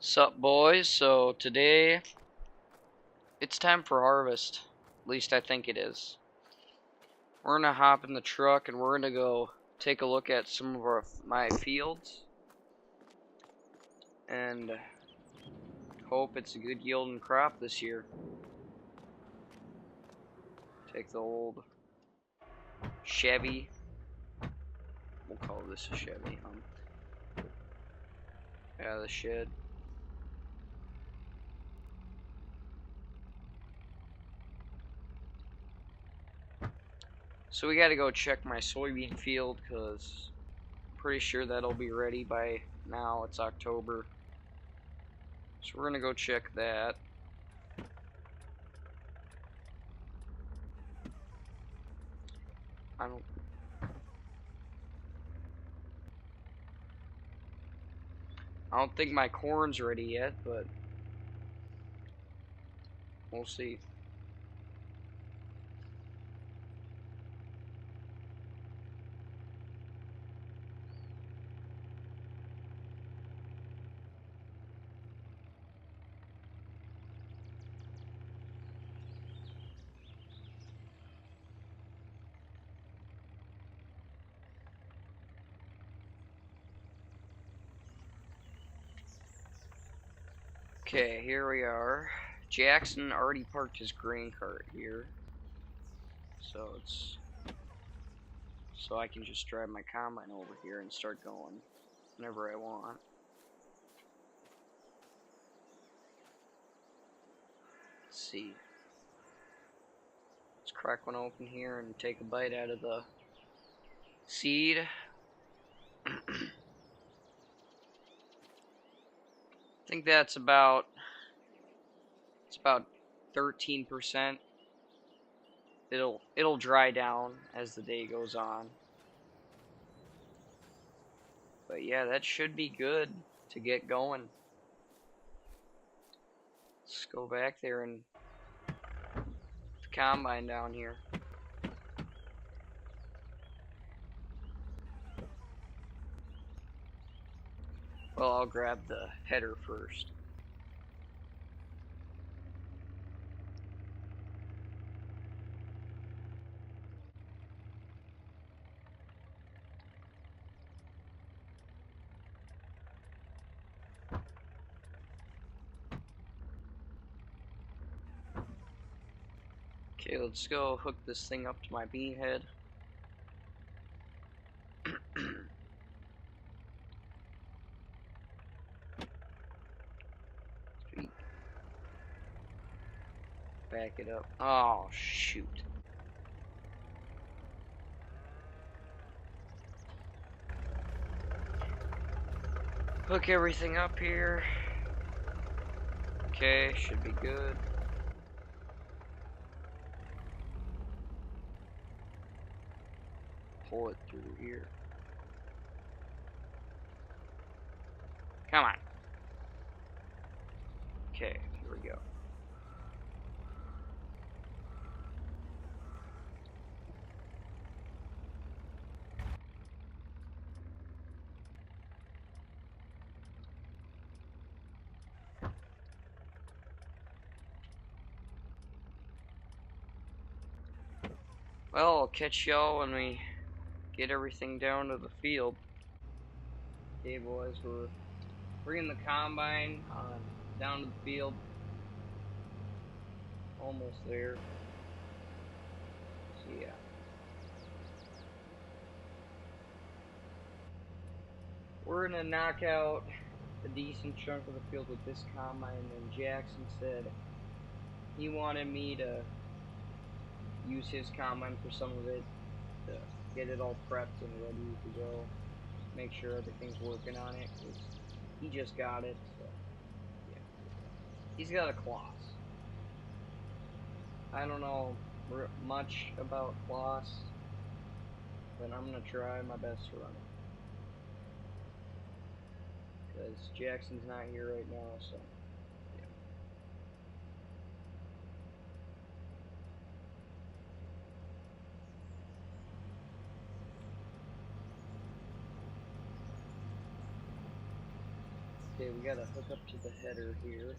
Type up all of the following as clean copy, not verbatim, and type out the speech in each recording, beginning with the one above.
Sup boys, so today it's time for harvest. At least I think it is. We're gonna hop in the truck and we're gonna go take a look at some of my fields and hope it's a good yielding crop this year. Take the old Chevy, we'll call this a Chevy, out of the shed. So we gotta go check my soybean field because I'm pretty sure that'll be ready by now. It's October. So we're gonna go check that. I don't think my corn's ready yet, but we'll see. Okay, here we are. Jackson already parked his grain cart here, so I can just drive my combine over here and start going whenever I want. Let's see. Let's crack one open here and take a bite out of the seed. I think that's about 13%. It'll dry down as the day goes on. But yeah, that should be good to get going. Let's go back there and put the combine down here. Well, I'll grab the header first. Okay, let's go hook this thing up to my bean head. Back it up. Oh, shoot. Hook everything up here. Okay, should be good. Pull it through here. Come on. Okay, here we go. Well, I'll catch y'all when we get everything down to the field. Okay, boys, we're bringing the combine down to the field. Almost there. So yeah. We're gonna knock out a decent chunk of the field with this combine, and Jackson said he wanted me to use his combine for some of it to get it all prepped and ready to go. Make sure everything's working on it, because he just got it, so yeah. He's got a Kloss. I don't know much about Kloss, but I'm gonna try my best to run it. Because Jackson's not here right now, so yeah. Okay, we gotta hook up to the header here.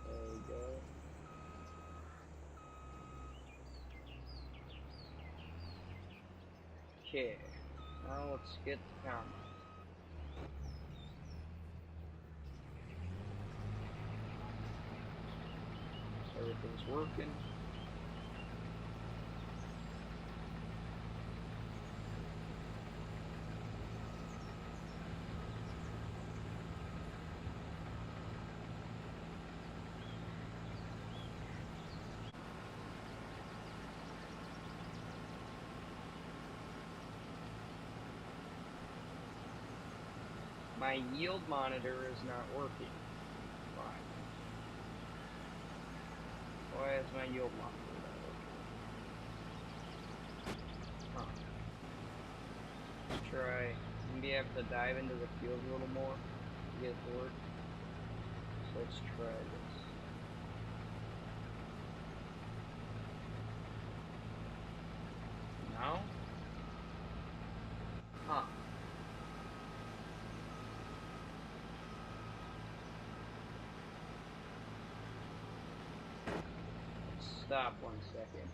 There we go. Okay, now let's get the combine. Everything's working. My yield monitor is not working. Why? Why is my yield monitor not working? Huh. Let's try. Maybe I have to dive into the field a little more to get it to work. So let's try this. Now? Huh. Stop 1 second.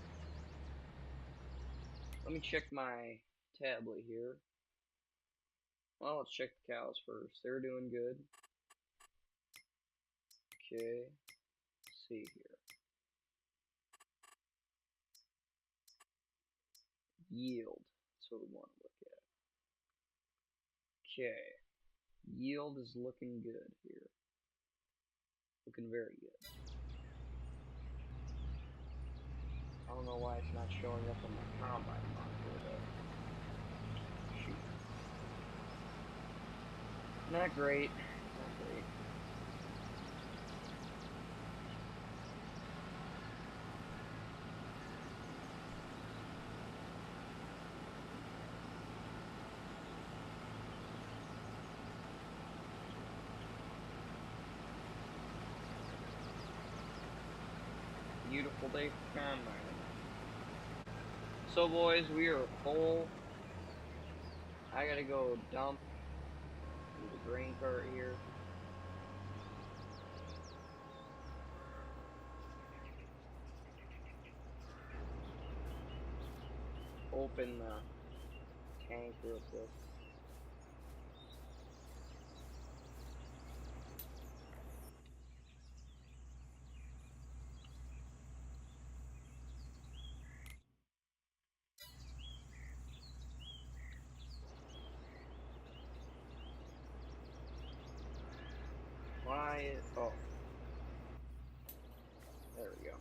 Let me check my tablet here. Well, let's check the cows first. They're doing good. Okay. Let's see here. Yield. That's what we want to look at. Okay. Yield is looking good here. Looking very good. I don't know why it's not showing up on my combine monitor though. Shoot. Not great. Not great. Beautiful day for combining. So boys, we are full. I gotta go dump the grain cart here. Open the tank real quick. Why is, oh, there we go.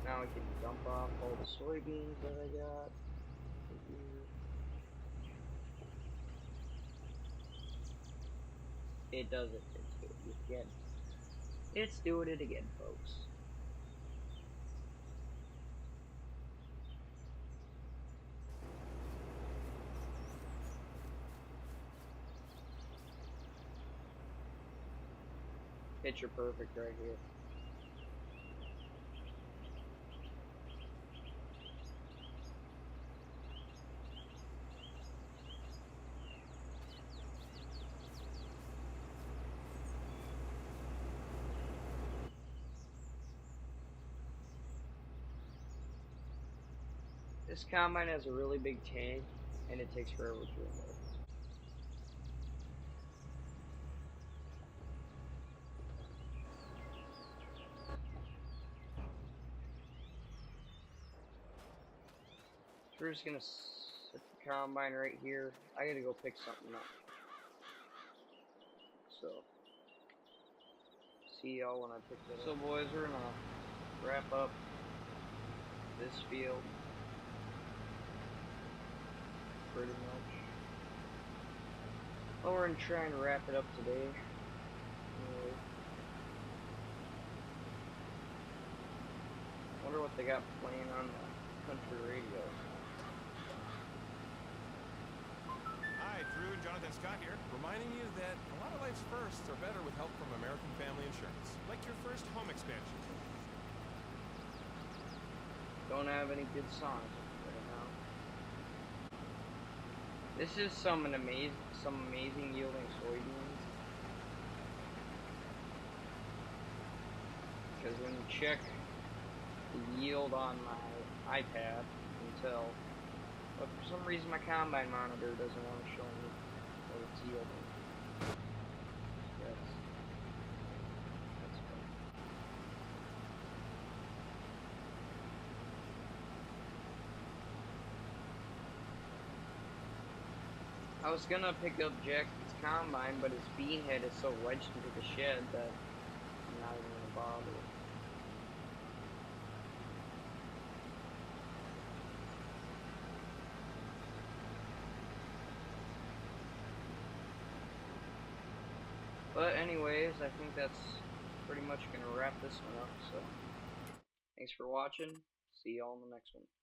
Now I can dump off all the soybeans that I got here. It does it. It's doing it again. It's doing it again, folks. Picture perfect right here. This combine has a really big tank, and it takes forever to remove. So we're just gonna set the combine right here. I gotta go pick something up. So, see y'all when I pick that up. So boys, we're gonna wrap up this field. Pretty much. Well, we're gonna try and wrap it up today. Anyway. Wonder what they got playing on the country radio. Hi, Drew and Jonathan Scott here, reminding you that a lot of life's firsts are better with help from American Family Insurance. Like your first home expansion. Don't have any good songs right now. This is some amazing yielding soybeans. Because when you check the yield on my iPad, you can tell. But for some reason my combine monitor doesn't want to show me what it's yielding. That's fun. I was gonna pick up Jackson's combine, but his bean head is so wedged into the shed that I'm not even gonna bother. But anyways, I think that's pretty much gonna wrap this one up, so thanks for watching. See y'all in the next one.